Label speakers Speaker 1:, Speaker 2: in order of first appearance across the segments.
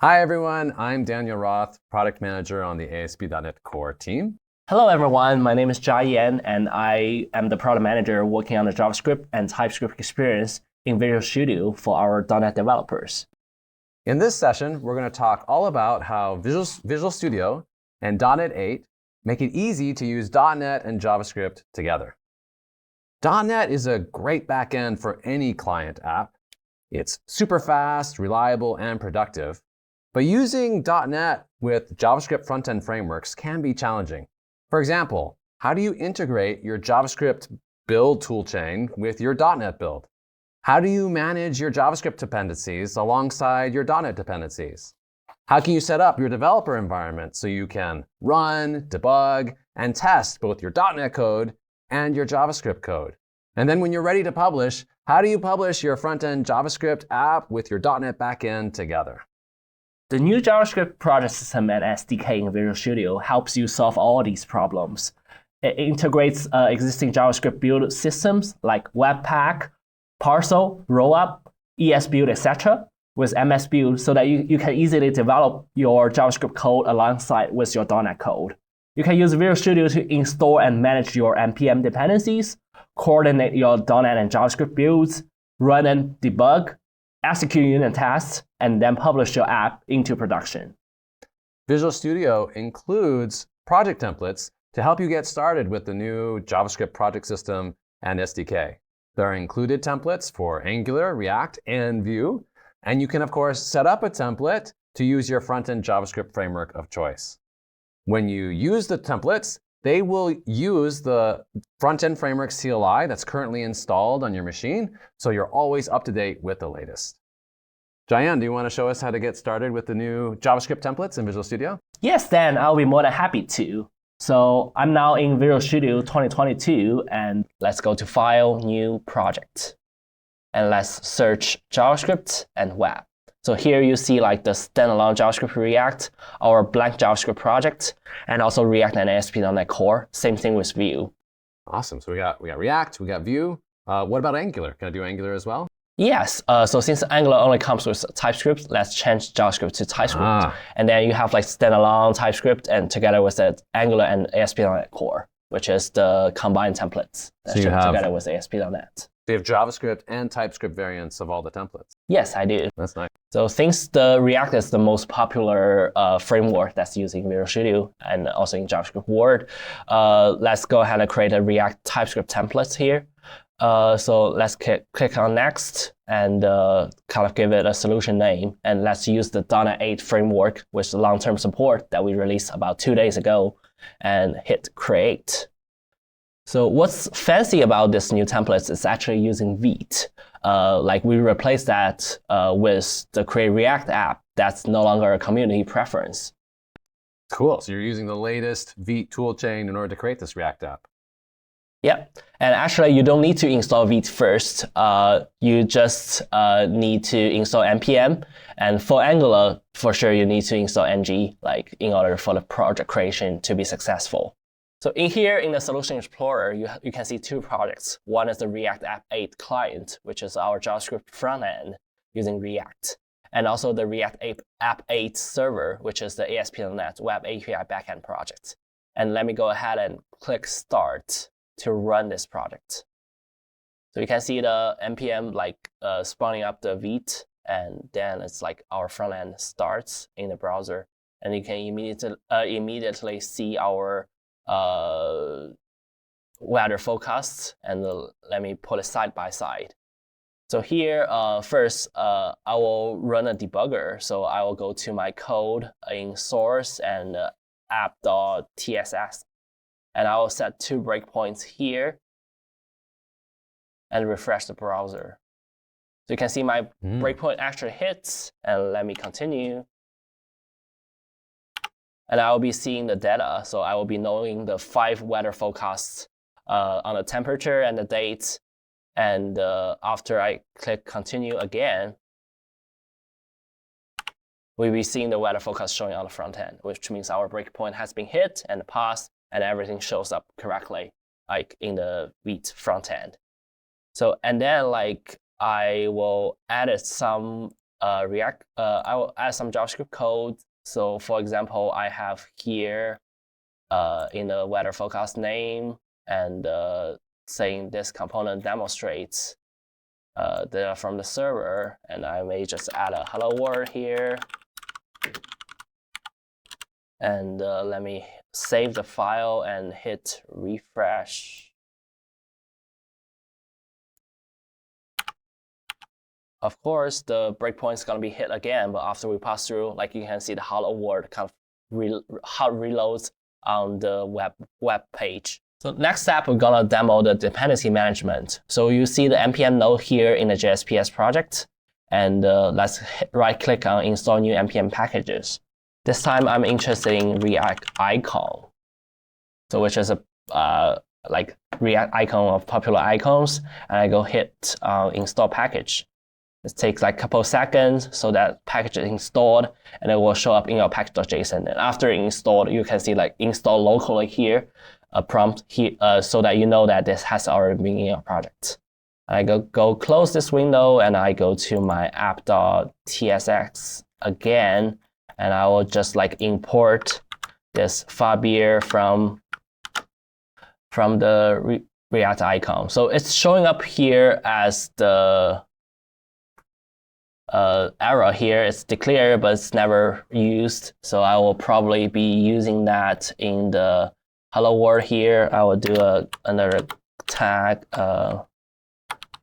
Speaker 1: Hi, everyone. I'm Daniel Roth, product manager on the ASP.NET Core team.
Speaker 2: Hello, everyone. My name is Jia Yan, and I am the product manager working on the JavaScript and TypeScript experience in Visual Studio for our .NET developers.
Speaker 1: In this session, we're going to talk all about how Visual Studio and .NET 8 make it easy to use .NET and JavaScript together. .NET is a great backend for any client app. It's super fast, reliable, and productive. But using .NET with JavaScript frontend frameworks can be challenging. For example, how do you integrate your JavaScript build toolchain with your .NET build? How do you manage your JavaScript dependencies alongside your .NET dependencies? How can you set up your developer environment so you can run, debug, and test both your .NET code and your JavaScript code? And then when you're ready to publish, how do you publish your front-end JavaScript app with your .NET backend together?
Speaker 2: The new JavaScript project system and SDK in Visual Studio helps you solve all these problems. It integrates existing JavaScript build systems like Webpack, Parcel, Rollup, ESBuild, etc. with MSBuild so that you can easily develop your JavaScript code alongside with your .NET code. You can use Visual Studio to install and manage your NPM dependencies, coordinate your .NET and JavaScript builds, run and debug, execute unit tests, and then publish your app into production.
Speaker 1: Visual Studio includes project templates to help you get started with the new JavaScript project system and SDK. There are included templates for Angular, React, and Vue, and you can, of course, set up a template to use your front-end JavaScript framework of choice. When you use the templates, they will use the front-end framework CLI that's currently installed on your machine, so you're always up to date with the latest. Jayan, do you want to show us how to get started with the new JavaScript templates in Visual Studio?
Speaker 2: Yes, Dan, I'll be more than happy to. So I'm now in Visual Studio 2022, and let's go to File, New Project. And let's search JavaScript and Web. So here you see like the standalone JavaScript React, our blank JavaScript project, and also React and ASP.NET Core. Same thing with Vue.
Speaker 1: Awesome. So we got React, we got Vue. What about Angular? Can I do Angular as well?
Speaker 2: Yes. So since Angular only comes with TypeScript, let's change JavaScript to TypeScript. And then you have like standalone TypeScript and together with the Angular and ASP.NET Core, which is the combined templates that
Speaker 1: So you have-
Speaker 2: together with ASP.NET.
Speaker 1: So you have JavaScript and TypeScript variants of all the templates.
Speaker 2: Yes, I do.
Speaker 1: That's nice.
Speaker 2: So since the React is the most popular framework that's used in Visual Studio and also in JavaScript world, let's go ahead and create a React TypeScript template here. So let's click on Next and kind of give it a solution name. And let's use the .NET 8 framework with long-term support that we released about 2 days ago and hit Create. So what's fancy about this new template is actually using Vite. Like we replaced that with the Create React app. That's no longer a community preference.
Speaker 1: Cool. So you're using the latest Vite toolchain in order to create this React app.
Speaker 2: Yep. And actually, you don't need to install Vite first. You just need to install NPM. And for Angular, for sure, you need to install ng, like in order for the project creation to be successful. So in here, in the Solution Explorer, you can see two projects. One is the React App 8 client, which is our JavaScript front end using React. And also the React App 8 server, which is the ASP.NET Web API backend project. And let me go ahead and click Start to run this project. So you can see the NPM like spawning up the Vite, and then it's like our front end starts in the browser. And you can immediately see our weather forecasts, and let me put it side by side. So here, first, I will run a debugger. So I will go to my code in source and app.tss, and I will set 2 breakpoints here and refresh the browser. So you can see my breakpoint actually hits, and let me continue. And I will be seeing the data. So I will be knowing the 5 weather forecasts on the temperature and the date. And after I click continue again, we'll be seeing the weather forecast showing on the front end, which means our breakpoint has been hit and passed, and everything shows up correctly, like in the Vite front end. So, and then like I will add some React, I will add some JavaScript code. So for example, I have here in the weather forecast name and saying this component demonstrates data from the server, and I may just add a hello world here. And let me save the file and hit refresh. Of course, the breakpoint is going to be hit again, but after we pass through, like you can see the hello world kind of hot reloads on the web page. So next step, we're going to demo the dependency management. So you see the npm node here in the JSPS project, and let's right-click on install new npm packages. This time, I'm interested in React icon, so which is a like React icon of popular icons, and I go hit install package. It takes like a couple of seconds, so that package is installed, and it will show up in your package.json. And after installed, you can see like install locally here, a prompt here, so that you know that this has already been in your project. I go close this window, and I go to my app.tsx again, and I will just like import this Fabir from the React icon. So it's showing up here as the error here. It's declared, but it's never used. So I will probably be using that in the hello world here. I will do another tag,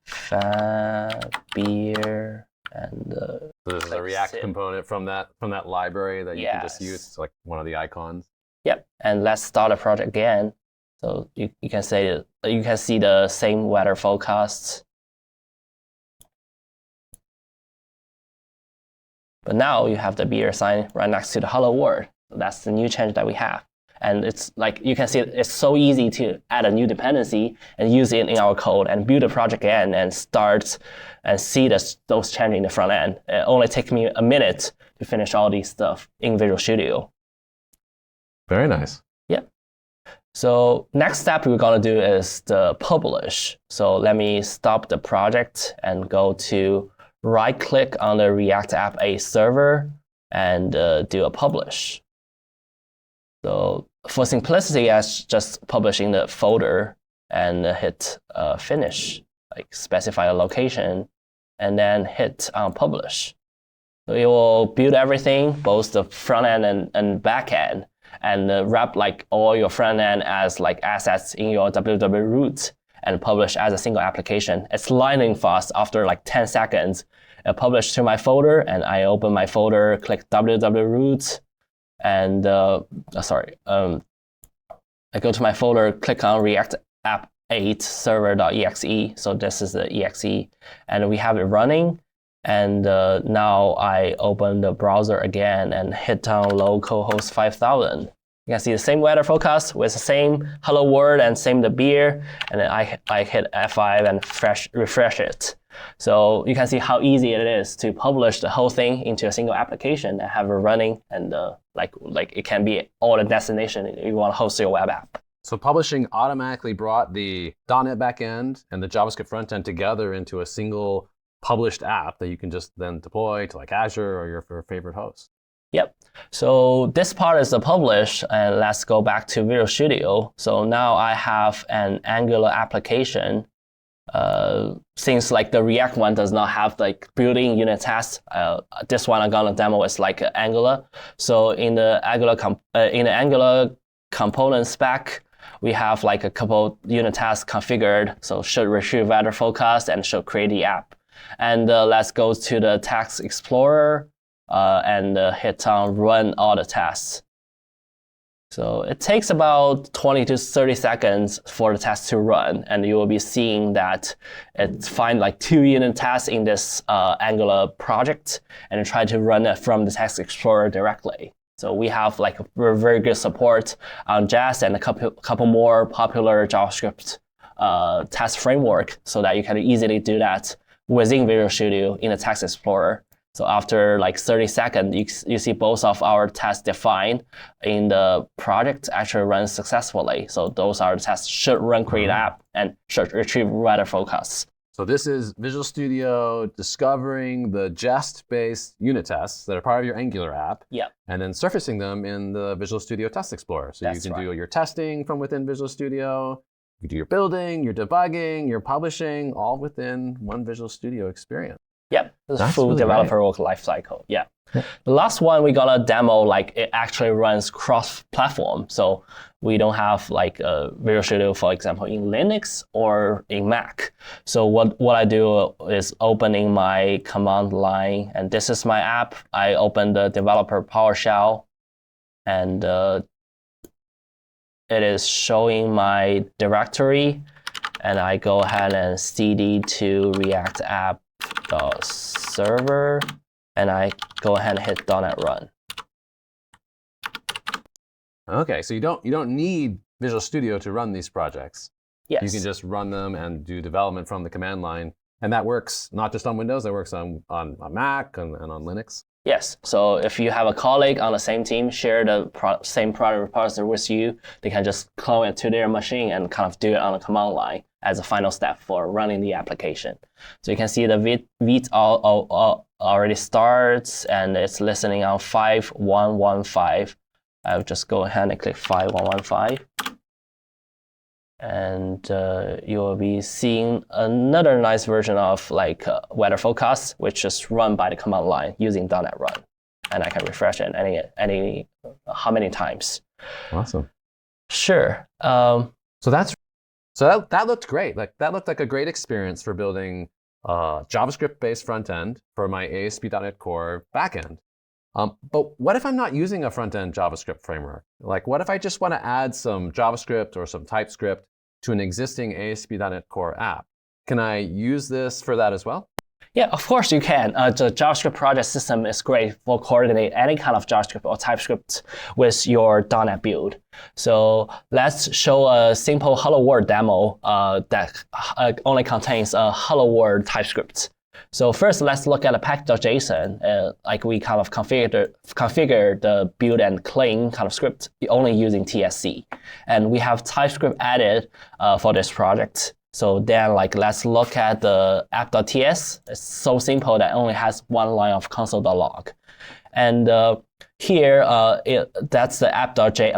Speaker 2: Fabir, and
Speaker 1: so this is a React component from that library that you can just use. It's like one of the icons.
Speaker 2: Yep, and let's start a project again. So you can say you can see the same weather forecasts. But now you have the beer sign right next to the hello world. So that's the new change that we have. And it's like you can see it's so easy to add a new dependency and use it in our code and build a project again and start and see those changes in the front end. It only takes me a minute to finish all these stuff in Visual Studio.
Speaker 1: Very nice.
Speaker 2: Yeah. So next step we're going to do is the publish. So let me stop the project and go to right-click on the React App A server and do a publish. So for simplicity, I just publish in the folder and hit finish, like specify a location, and then hit publish. So it will build everything, both the front end and back end, and wrap like all your front end as like assets in your www root and publish as a single application. It's lightning fast. After like 10 seconds, I publish to my folder, and I open my folder, click www root, and I go to my folder, click on React App 8 server.exe. So this is the exe, and we have it running. And now I open the browser again and hit on localhost 5000. You can see the same weather forecast with the same hello world and same the beer. And then I hit F5 and refresh it. So you can see how easy it is to publish the whole thing into a single application and have it running, and like it can be all the destination you want to host your web app.
Speaker 1: So publishing automatically brought the .NET backend and the JavaScript frontend together into a single published app that you can just then deploy to like Azure or your favorite host.
Speaker 2: Yep. So this part is the publish, and let's go back to Visual Studio. So now I have an Angular application. Since like the React one does not have like built-in unit tests, this one I'm gonna demo is like Angular. So in the Angular component spec, we have like a couple unit tests configured. So should retrieve weather forecast and should create the app. And let's go to the Text Explorer and hit on run all the tests. So it takes about 20 to 30 seconds for the test to run, and you will be seeing that it finds like 2 unit tests in this Angular project and try to run it from the Text Explorer directly. So we have like very good support on Jest and a couple more popular JavaScript test framework, so that you can easily do that within Visual Studio in the Text Explorer. So after like 30 seconds, you see both of our tests defined in the project actually run successfully. So those are the tests should run create app and should retrieve weather forecasts.
Speaker 1: So this is Visual Studio discovering the jest-based unit tests that are part of your Angular app,
Speaker 2: Yep.
Speaker 1: and then surfacing them in the Visual Studio Test Explorer. So
Speaker 2: That's
Speaker 1: you can
Speaker 2: right.
Speaker 1: do your testing from within Visual Studio, you can do your building, your debugging, your publishing, all within one Visual Studio experience.
Speaker 2: Yep, it's
Speaker 1: That's
Speaker 2: full
Speaker 1: really
Speaker 2: developer work lifecycle. Yeah. The last one we're gonna demo, like it actually runs cross-platform. So we don't have like a Visual Studio, for example, in Linux or in Mac. So what I do is opening my command line, and this is my app. I open the developer PowerShell, and it is showing my directory, and I go ahead and cd to React app server, and I go ahead and hit .NET Run.
Speaker 1: Okay, so you don't need Visual Studio to run these projects.
Speaker 2: Yes.
Speaker 1: You can just run them and do development from the command line. And that works not just on Windows, that works on Mac and on Linux.
Speaker 2: Yes. So if you have a colleague on the same team, share the same product repository with you, they can just clone it to their machine and kind of do it on a command line as a final step for running the application. So you can see the Vite already starts, and it's listening on 5115. I'll just go ahead and click 5115. And you will be seeing another nice version of like weather forecast, which is run by the command line using .NET Run. And I can refresh it how many times.
Speaker 1: Awesome.
Speaker 2: Sure.
Speaker 1: So that looked great. Like that looked like a great experience for building JavaScript-based front end for my ASP.NET Core backend. But what if I'm not using a front-end JavaScript framework? Like, what if I just want to add some JavaScript or some TypeScript to an existing ASP.NET Core app? Can I use this for that as well?
Speaker 2: Yeah, of course you can. The JavaScript project system is great for coordinate any kind of JavaScript or TypeScript with your .NET build. So let's show a simple Hello World demo that only contains a Hello World TypeScript. So first, let's look at the package.json. Like we kind of configure the build and clean kind of script only using TSC. And we have TypeScript added for this project. So then let's look at the app.ts. It's so simple that it only has one line of console.log. And here, that's the app.j,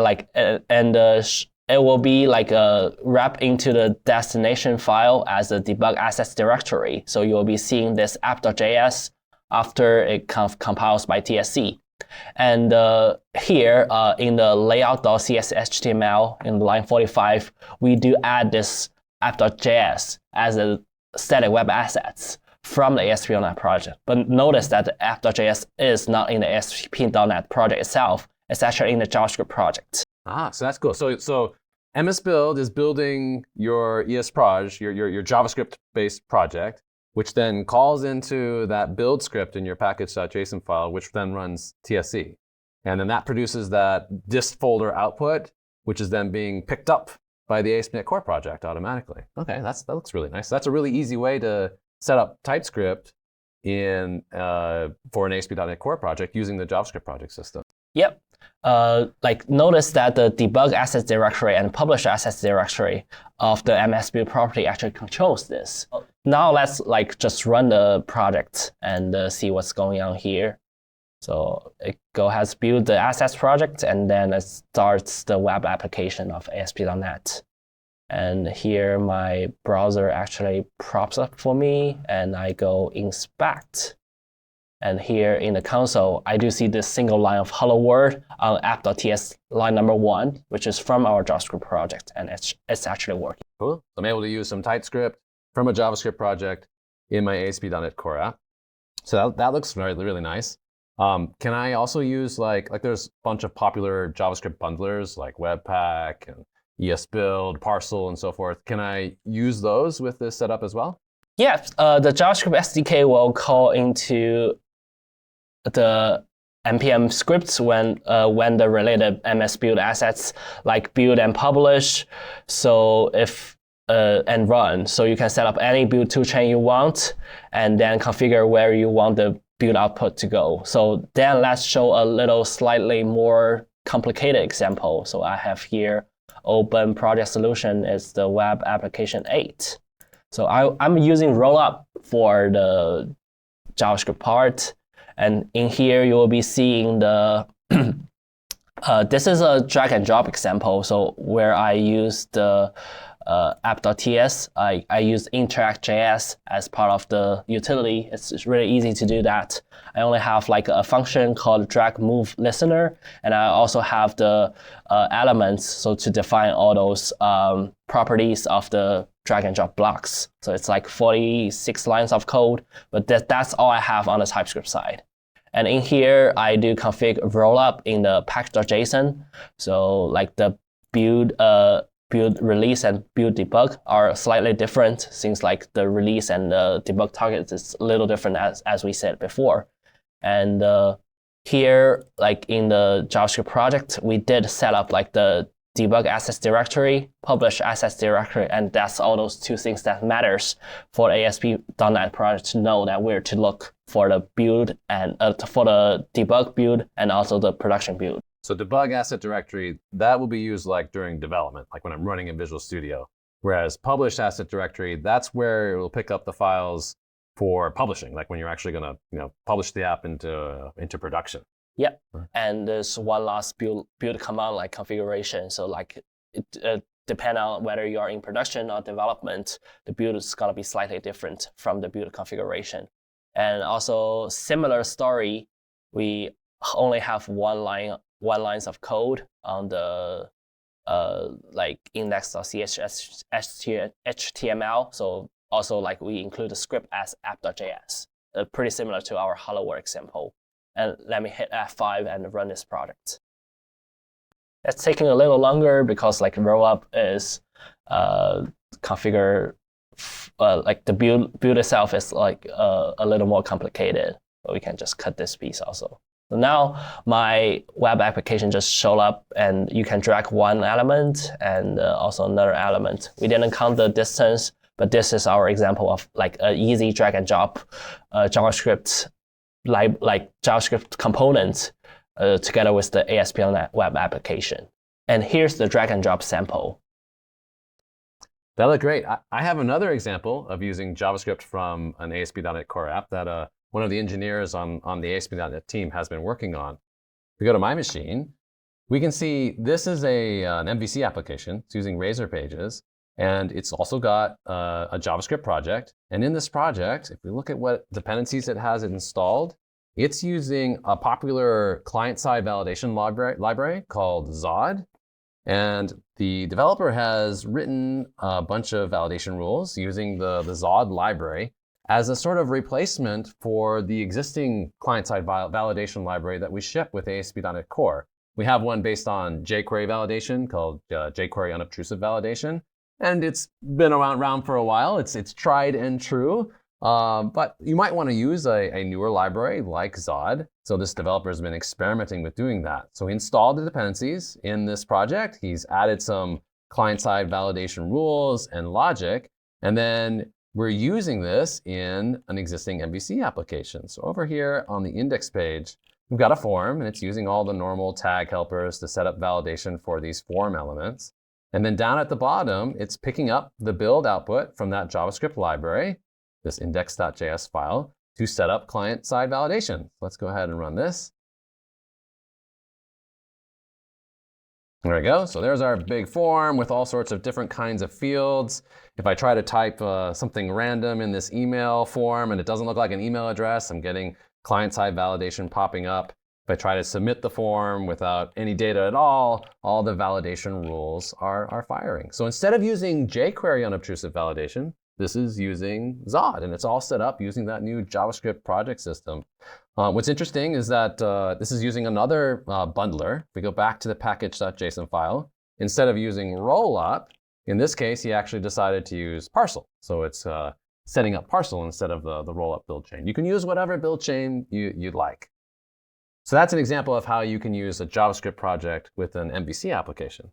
Speaker 2: it will be wrapped into the destination file as a debug assets directory. So you'll be seeing this app.js after it compiles by TSC. And here in the layout.cshtml in line 45, we do add this app.js as a static web assets from the ASP.NET project. But notice that the app.js is not in the ASP.NET project itself. It's actually in the JavaScript project.
Speaker 1: Ah, so that's cool. So MS Build is building your ESProj, your JavaScript-based project, which then calls into that build script in your package.json file, which then runs TSC. And then that produces that dist folder output, which is then being picked up by the ASP.NET Core project automatically. Okay, that looks really nice. That's a really easy way to set up TypeScript for an ASP.NET Core project using the JavaScript project system.
Speaker 2: Yep. Notice that the debug assets directory and publish assets directory of the MS build property actually controls this. Now let's just run the project and see what's going on here. So it has built the assets project, and then it starts the web application of ASP.NET. And here my browser actually props up for me, and I go inspect. And here in the console, I do see this single line of hello world on app.ts line number 1, which is from our JavaScript project, and it's actually working.
Speaker 1: Cool. So I'm able to use some TypeScript from a JavaScript project in my ASP.NET Core app. So that looks really nice. Can I also use there's a bunch of popular JavaScript bundlers like Webpack and ESBuild, Parcel, and so forth. Can I use those with this setup as well?
Speaker 2: Yeah, the JavaScript SDK will call into the npm scripts when the related MS build assets like build and publish. So and run. So you can set up any build toolchain you want, and then configure where you want the build output to go. So then let's show a little slightly more complicated example. So I have here open project solution is the web application 8. So I'm using rollup for the JavaScript part. And in here, you will be seeing the this is a drag and drop example. So where I use the app.ts, I use interact.js as part of the utility. It's really easy to do that. I only have like a function called drag move listener, and I also have the elements, so to define all those properties of the drag and drop blocks. So it's like 46 lines of code, but that's all I have on the TypeScript side. And in here, I do config rollup in the package.json. So like the build release and build debug are slightly different, since like the release and the debug target is a little different as we said before. And here, like in the JavaScript project, we did set up like the debug assets directory, publish assets directory, and that's all those two things that matters for the ASP.NET project to know that where to look for the build and for the debug build and also the production build.
Speaker 1: So debug asset directory, that will be used like during development, like when I'm running in Visual Studio. Whereas publish asset directory, that's where it will pick up the files for publishing, like when you're actually going to publish the app into production.
Speaker 2: Yeah, and there's one last build command like configuration. So like it depend on whether you are in production or development, the build is gonna be slightly different from the build configuration. And also similar story, we only have one lines of code on the like index.css HTML. So also like we include the script as app.js, pretty similar to our Hello World example. And let me hit F5 and run this project. It's taking a little longer because like rollup is configure, like the build itself is like a little more complicated, but we can just cut this piece also. So now my web application just showed up, and you can drag one element and also another element. We didn't count the distance, but this is our example of like an easy drag and drop JavaScript like JavaScript component together with the ASP.NET web application. And here's the drag and drop sample.
Speaker 1: That looked great. I have another example of using JavaScript from an ASP.NET Core app that one of the engineers on the ASP.NET team has been working on. If we go to my machine, we can see this is an MVC application. It's using Razor Pages. And it's also got a JavaScript project. And in this project, if we look at what dependencies it has installed, it's using a popular client-side validation library called Zod. And the developer has written a bunch of validation rules using the Zod library as a sort of replacement for the existing client-side validation library that we ship with ASP.NET Core. We have one based on jQuery validation called jQuery unobtrusive validation. And it's been around for a while. It's tried and true. But you might want to use a newer library like Zod. So this developer has been experimenting with doing that. So he installed the dependencies in this project. He's added some client-side validation rules and logic. And then we're using this in an existing MVC application. So over here on the index page, we've got a form, and it's using all the normal tag helpers to set up validation for these form elements. And then down at the bottom, it's picking up the build output from that JavaScript library, this index.js file, to set up client-side validation. Let's go ahead and run this. There we go. So there's our big form with all sorts of different kinds of fields. If I try to type something random in this email form and it doesn't look like an email address, I'm getting client-side validation popping up. If I try to submit the form without any data at all the validation rules are firing. So instead of using jQuery unobtrusive validation, this is using Zod, and it's all set up using that new JavaScript project system. What's interesting is that this is using another bundler. If we go back to the package.json file, instead of using rollup, in this case, he actually decided to use parcel. So it's setting up parcel instead of the rollup build chain. You can use whatever build chain you'd like. So that's an example of how you can use a JavaScript project with an MVC application.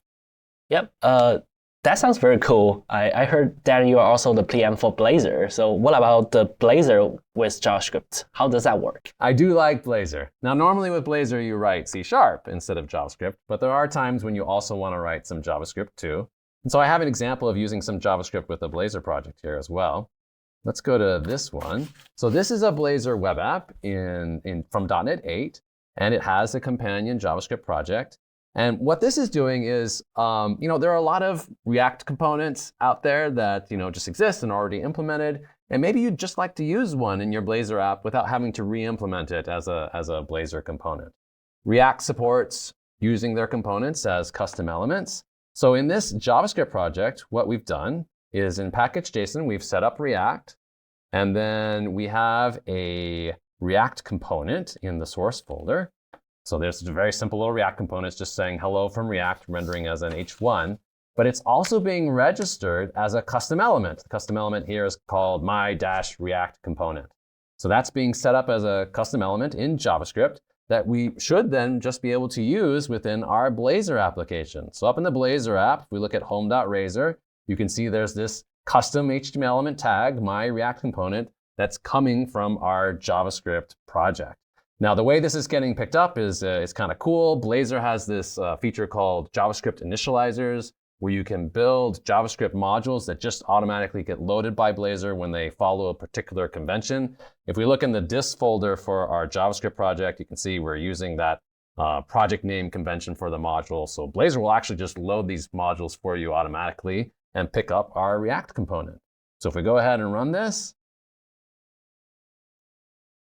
Speaker 2: Yep, that sounds very cool. I heard that you are also the PM for Blazor. So what about the Blazor with JavaScript? How does that work?
Speaker 1: I do like Blazor. Now, normally with Blazor, you write C# instead of JavaScript, but there are times when you also want to write some JavaScript too. And so I have an example of using some JavaScript with a Blazor project here as well. Let's go to this one. So this is a Blazor web app from .NET 8, and it has a companion JavaScript project. And what this is doing is, there are a lot of React components out there that just exist and are already implemented. And maybe you'd just like to use one in your Blazor app without having to re-implement it as a Blazor component. React supports using their components as custom elements. So in this JavaScript project, what we've done is in package.json, we've set up React, and then we have a React component in the source folder. So there's a very simple little React component, it's just saying hello from React, rendering as an H1, but it's also being registered as a custom element. The custom element here is called my-react component. So that's being set up as a custom element in JavaScript that we should then just be able to use within our Blazor application. So up in the Blazor app, if we look at home.razor, you can see there's this custom HTML element tag, my-react component, that's coming from our JavaScript project. Now, the way this is getting picked up is kind of cool. Blazor has this feature called JavaScript initializers, where you can build JavaScript modules that just automatically get loaded by Blazor when they follow a particular convention. If we look in the dist folder for our JavaScript project, you can see we're using that project name convention for the module. So Blazor will actually just load these modules for you automatically and pick up our React component. So if we go ahead and run this,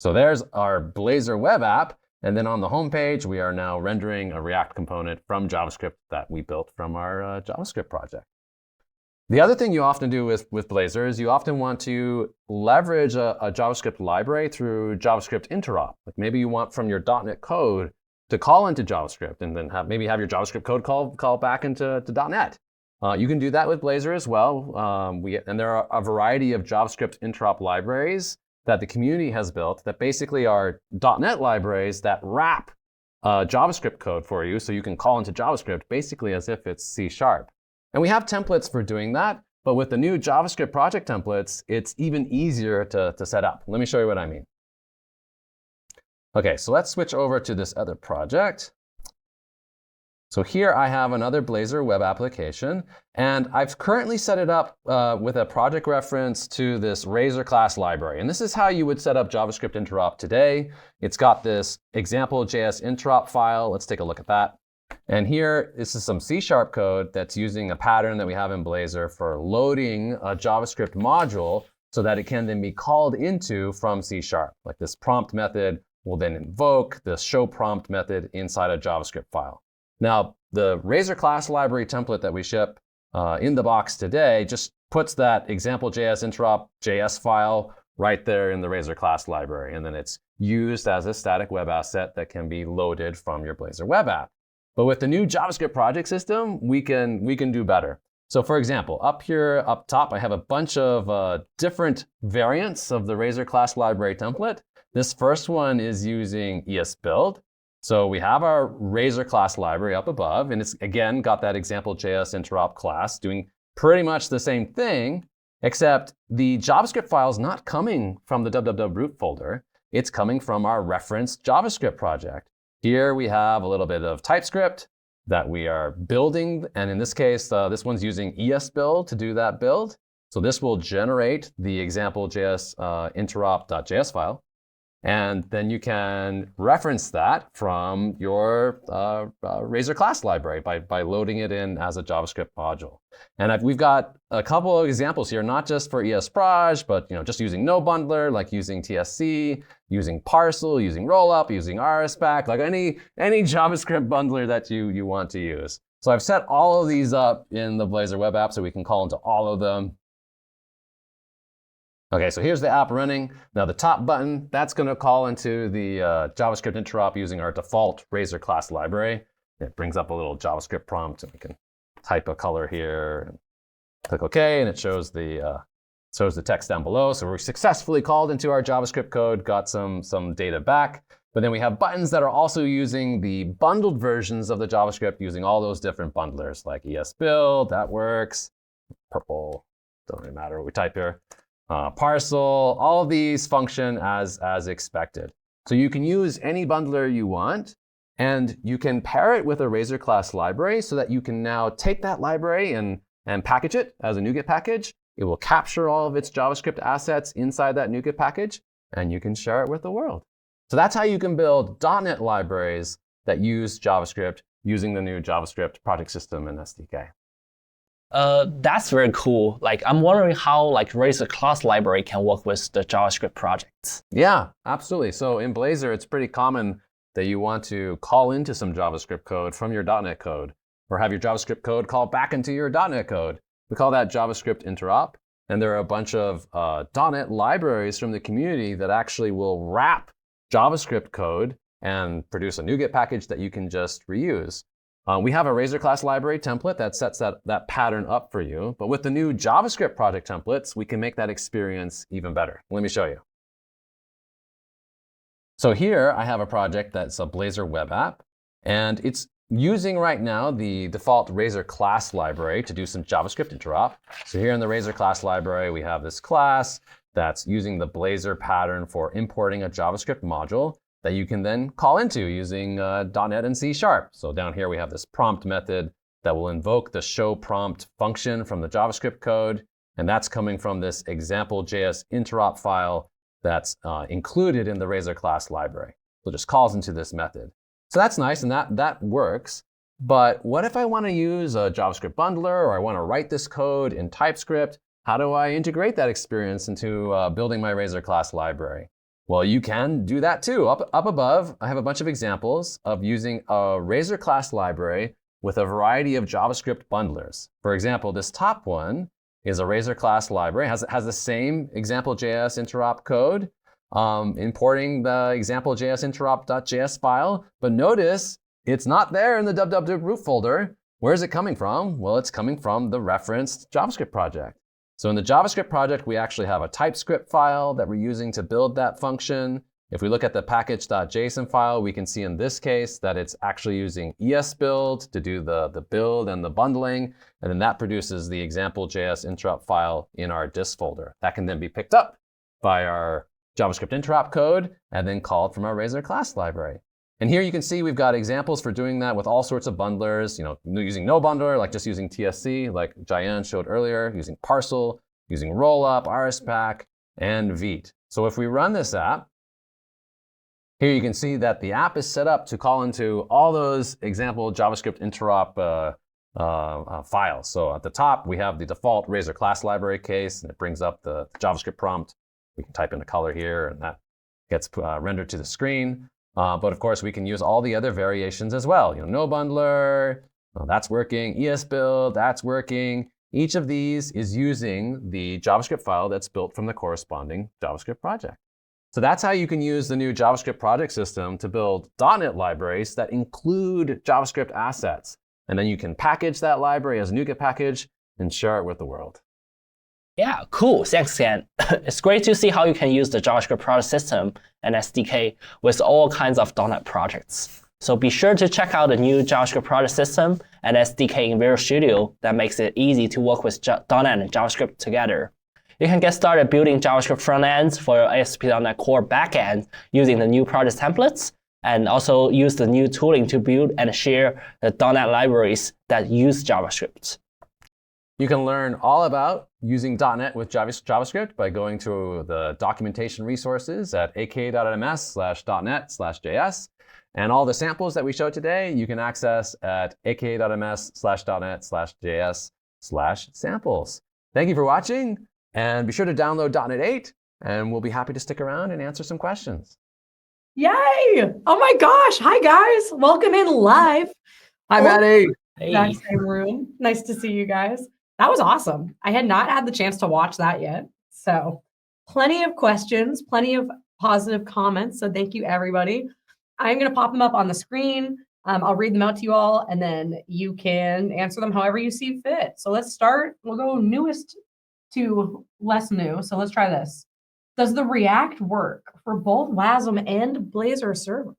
Speaker 1: so there's our Blazor web app, and then on the home page, we are now rendering a React component from JavaScript that we built from our JavaScript project. The other thing you often do with Blazor is you often want to leverage a JavaScript library through JavaScript interop. Like maybe you want from your .NET code to call into JavaScript, and then maybe have your JavaScript code call back into .NET. You can do that with Blazor as well. And there are a variety of JavaScript interop libraries that the community has built that basically are .NET libraries that wrap JavaScript code for you so you can call into JavaScript basically as if it's C#. And we have templates for doing that, but with the new JavaScript project templates, it's even easier to set up. Let me show you what I mean. Okay, so let's switch over to this other project. So here I have another Blazor web application, and I've currently set it up with a project reference to this Razor class library. And this is how you would set up JavaScript interop today. It's got this example.js interop file. Let's take a look at that. And here, this is some C# code that's using a pattern that we have in Blazor for loading a JavaScript module so that it can then be called into from C#. Like this prompt method will then invoke the show prompt method inside a JavaScript file. Now, the Razor class library template that we ship in the box today just puts that example.js interop.js file right there in the Razor class library. And then it's used as a static web asset that can be loaded from your Blazor web app. But with the new JavaScript project system, we can do better. So for example, up here, up top, I have a bunch of different variants of the Razor class library template. This first one is using esbuild. So we have our Razor class library up above, and it's again got that example.js interop class doing pretty much the same thing, except the JavaScript file is not coming from the www root folder. It's coming from our reference JavaScript project. Here we have a little bit of TypeScript that we are building, and in this case, this one's using esbuild to do that build. So this will generate the example.js interop.js file. And then you can reference that from your Razor class library by loading it in as a JavaScript module. And we've got a couple of examples here, not just for esproj, but just using no bundler, like using TSC, using parcel, using rollup, using rspack, like any JavaScript bundler that you want to use. So I've set all of these up in the Blazor web app so we can call into all of them. Okay, so here's the app running. Now the top button, that's going to call into the JavaScript interop using our default Razor class library. It brings up a little JavaScript prompt, and we can type a color here, and click OK, and it shows the text down below. So we're successfully called into our JavaScript code, got some data back. But then we have buttons that are also using the bundled versions of the JavaScript using all those different bundlers, like esbuild, that works. Purple, don't really matter what we type here. Parcel, all of these function as expected. So you can use any bundler you want, and you can pair it with a Razor class library so that you can now take that library and and package it as a NuGet package. It will capture all of its JavaScript assets inside that NuGet package, and you can share it with the world. So that's how you can build .NET libraries that use JavaScript using the new JavaScript project system and SDK.
Speaker 2: That's very cool. Like, I'm wondering how like Razor class library can work with the JavaScript projects.
Speaker 1: Yeah, absolutely. So in Blazor, it's pretty common that you want to call into some JavaScript code from your .NET code, or have your JavaScript code call back into your .NET code. We call that JavaScript interop. And there are a bunch of .NET libraries from the community that actually will wrap JavaScript code and produce a NuGet package that you can just reuse. We have a Razor class library template that sets that pattern up for you. But with the new JavaScript project templates, we can make that experience even better. Let me show you. So here I have a project that's a Blazor web app, and it's using right now the default Razor class library to do some JavaScript interop. So here in the Razor class library, we have this class that's using the Blazor pattern for importing a JavaScript module that you can then call into using .NET and C#. So down here we have this prompt method that will invoke the show prompt function from the JavaScript code, and that's coming from this example.js interop file that's included in the Razor class library. So it just calls into this method. So that's nice, and that works. But what if I want to use a JavaScript bundler, or I want to write this code in TypeScript? How do I integrate that experience into building my Razor class library? Well, you can do that too. Up above, I have a bunch of examples of using a Razor class library with a variety of JavaScript bundlers. For example, this top one is a Razor class library, has the same example.js interop code, importing the example.js interop.js file. But notice it's not there in the www root folder. Where is it coming from? Well, it's coming from the referenced JavaScript project. So in the JavaScript project, we actually have a TypeScript file that we're using to build that function. If we look at the package.json file, we can see in this case that it's actually using esbuild to do the build and the bundling. And then that produces the example.js interop file in our dist folder. That can then be picked up by our JavaScript interop code and then called from our Razor class library. And here you can see we've got examples for doing that with all sorts of bundlers, using no bundler, like just using TSC, like Jayan showed earlier, using Parcel, using Rollup, RSPack, and Vite. So if we run this app, here you can see that the app is set up to call into all those example JavaScript interop files. So at the top, we have the default Razor class library case, and it brings up the JavaScript prompt. We can type in a color here, and that gets rendered to the screen. But of course, we can use all the other variations as well. No bundler, that's working. esbuild, that's working. Each of these is using the JavaScript file that's built from the corresponding JavaScript project. So that's how you can use the new JavaScript project system to build .NET libraries that include JavaScript assets. And then you can package that library as a NuGet package and share it with the world.
Speaker 2: Yeah, cool. Thanks, Ken. It's great to see how you can use the JavaScript project system and SDK with all kinds of .NET projects. So be sure to check out the new JavaScript project system and SDK in Visual Studio that makes it easy to work with .NET and JavaScript together. You can get started building JavaScript front ends for your ASP.NET Core backend using the new project templates, and also use the new tooling to build and share the .NET libraries that use JavaScript.
Speaker 1: You can learn all about using .NET with JavaScript by going to the documentation resources at aka.ms/.net/js. And all the samples that we showed today, you can access at aka.ms/.net/js/samples. Thank you for watching, and be sure to download .NET 8, and we'll be happy to stick around and answer some questions.
Speaker 3: Yay! Oh my gosh. Hi, guys. Welcome in live.
Speaker 1: Hi, Maddie.
Speaker 2: Hey.
Speaker 3: Exact same room. Nice to see you guys. That was awesome. I had not had the chance to watch that yet. So plenty of questions, plenty of positive comments. So thank you, everybody. I'm going to pop them up on the screen. I'll read them out to you all, and then you can answer them however you see fit. So let's start. We'll go newest to less new. So let's try this. Does the React work for both WASM and Blazor server?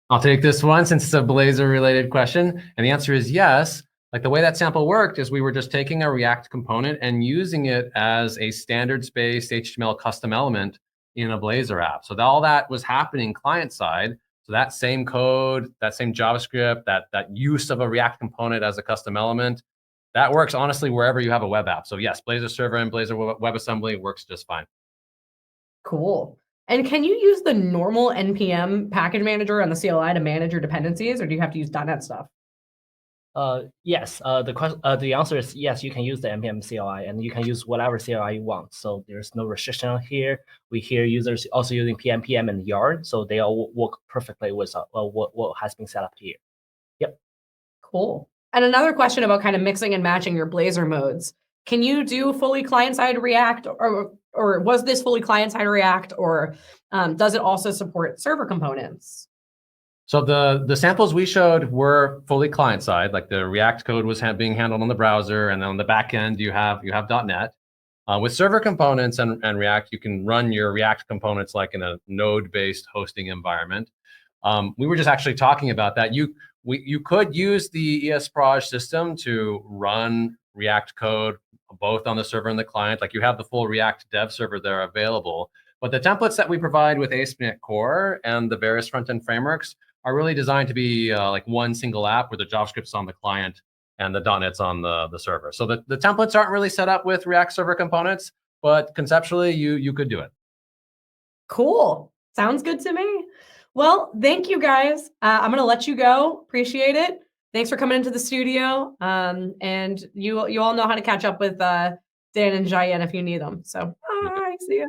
Speaker 4: I'll take this one since it's a Blazor related question. And the answer is yes. Like the way that sample worked is we were just taking a React component and using it as a standards-based HTML custom element in a Blazor app. So all that was happening client side. So that same code, that same JavaScript, that use of a React component as a custom element that works honestly wherever you have a web app. So yes, Blazor server and Blazor WebAssembly works just fine.
Speaker 3: Cool. And can you use the normal NPM package manager on the CLI to manage your dependencies, or do you have to use .NET stuff?
Speaker 2: Yes. The answer is yes. You can use the npm CLI, and you can use whatever CLI you want. So there's no restriction here. We hear users also using PNPM and Yarn, so they all work perfectly with what has been set up here. Yep.
Speaker 3: Cool. And another question about kind of mixing and matching your Blazor modes. Can you do fully client-side React, or was this fully client-side React, or does it also support server components?
Speaker 4: So the samples we showed were fully client-side, like the React code was being handled on the browser, and then on the back end you have .NET. With server components and React, you can run your React components like in a node-based hosting environment. We were just actually talking about that. You could use the ESProj system to run React code both on the server and the client. Like you have the full React dev server there available. But the templates that we provide with ASP.NET Core and the various front-end frameworks are really designed to be like one single app where the JavaScript's on the client and the .NET's on the server. So the templates aren't really set up with React server components, but conceptually you could do it.
Speaker 3: Cool. Sounds good to me. Well, thank you guys. I'm going to let you go. Appreciate it. Thanks for coming into the studio. And you all know how to catch up with Dan and Jayen if you need them. So bye. See ya.